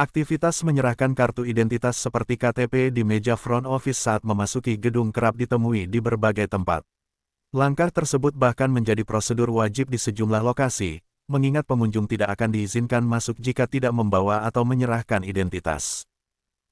Aktivitas menyerahkan kartu identitas seperti KTP di meja front office saat memasuki gedung kerap ditemui di berbagai tempat. Langkah tersebut bahkan menjadi prosedur wajib di sejumlah lokasi, mengingat pengunjung tidak akan diizinkan masuk jika tidak membawa atau menyerahkan identitas.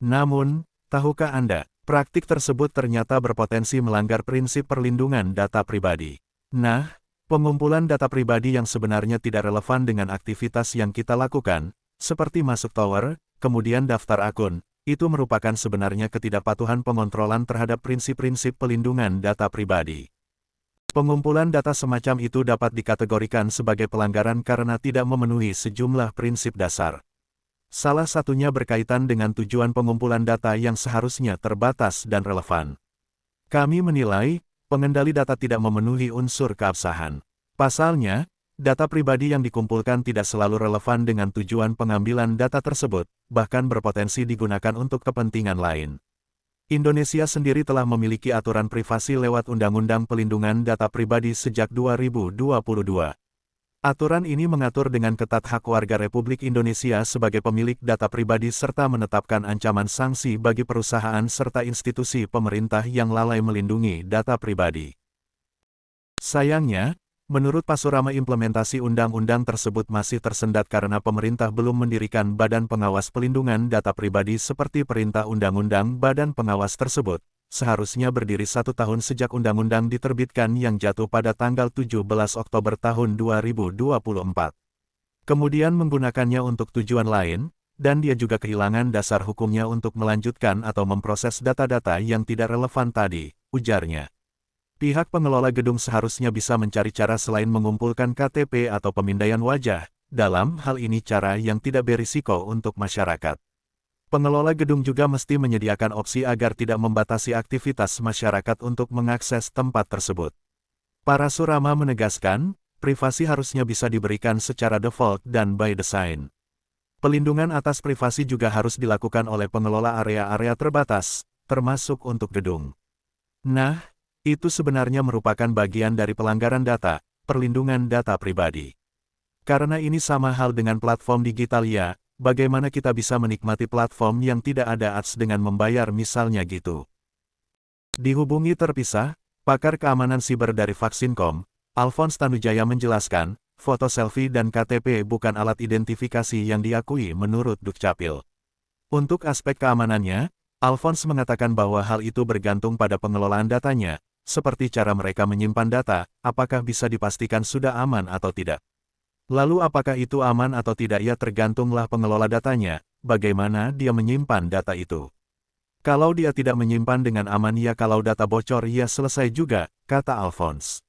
Namun, tahukah Anda, praktik tersebut ternyata berpotensi melanggar prinsip perlindungan data pribadi. Nah, pengumpulan data pribadi yang sebenarnya tidak relevan dengan aktivitas yang kita lakukan, seperti masuk tower, kemudian daftar akun, itu merupakan sebenarnya ketidakpatuhan pengontrolan terhadap prinsip-prinsip pelindungan data pribadi. Pengumpulan data semacam itu dapat dikategorikan sebagai pelanggaran karena tidak memenuhi sejumlah prinsip dasar. Salah satunya berkaitan dengan tujuan pengumpulan data yang seharusnya terbatas dan relevan. Kami menilai, pengendali data tidak memenuhi unsur keabsahan. Pasalnya, data pribadi yang dikumpulkan tidak selalu relevan dengan tujuan pengambilan data tersebut, bahkan berpotensi digunakan untuk kepentingan lain. Indonesia sendiri telah memiliki aturan privasi lewat Undang-Undang Pelindungan Data Pribadi sejak 2022. Aturan ini mengatur dengan ketat hak warga Republik Indonesia sebagai pemilik data pribadi serta menetapkan ancaman sanksi bagi perusahaan serta institusi pemerintah yang lalai melindungi data pribadi. Sayangnya, menurut Pasorama implementasi undang-undang tersebut masih tersendat karena pemerintah belum mendirikan Badan Pengawas Pelindungan Data Pribadi seperti perintah undang-undang badan pengawas tersebut, seharusnya berdiri 1 tahun sejak undang-undang diterbitkan yang jatuh pada tanggal 17 Oktober tahun 2024. Kemudian menggunakannya untuk tujuan lain, dan dia juga kehilangan dasar hukumnya untuk melanjutkan atau memproses data-data yang tidak relevan tadi, ujarnya. Pihak pengelola gedung seharusnya bisa mencari cara selain mengumpulkan KTP atau pemindaian wajah, dalam hal ini cara yang tidak berisiko untuk masyarakat. Pengelola gedung juga mesti menyediakan opsi agar tidak membatasi aktivitas masyarakat untuk mengakses tempat tersebut. Pasorama menegaskan, privasi harusnya bisa diberikan secara default dan by design. Pelindungan atas privasi juga harus dilakukan oleh pengelola area-area terbatas, termasuk untuk gedung. Nah, itu sebenarnya merupakan bagian dari pelanggaran data, perlindungan data pribadi. Karena ini sama hal dengan platform digital ya, bagaimana kita bisa menikmati platform yang tidak ada ads dengan membayar misalnya gitu. Dihubungi terpisah, pakar keamanan siber dari Vaksin.com, Alphonse Tanujaya menjelaskan, foto selfie dan KTP bukan alat identifikasi yang diakui menurut Dukcapil. Untuk aspek keamanannya, Alphonse mengatakan bahwa hal itu bergantung pada pengelolaan datanya, seperti cara mereka menyimpan data, apakah bisa dipastikan sudah aman atau tidak. Lalu apakah itu aman atau tidak ya tergantunglah pengelola datanya, bagaimana dia menyimpan data itu. Kalau dia tidak menyimpan dengan aman ya kalau data bocor ya selesai juga, kata Alphonse.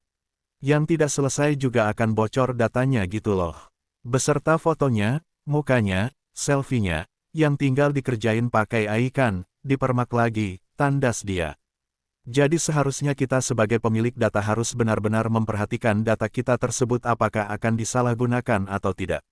Yang tidak selesai juga akan bocor datanya gitu loh. Beserta fotonya, mukanya, selfie-nya, yang tinggal dikerjain pakai AI kan, dipermak lagi, tandas dia. Jadi seharusnya kita sebagai pemilik data harus benar-benar memperhatikan data kita tersebut apakah akan disalahgunakan atau tidak.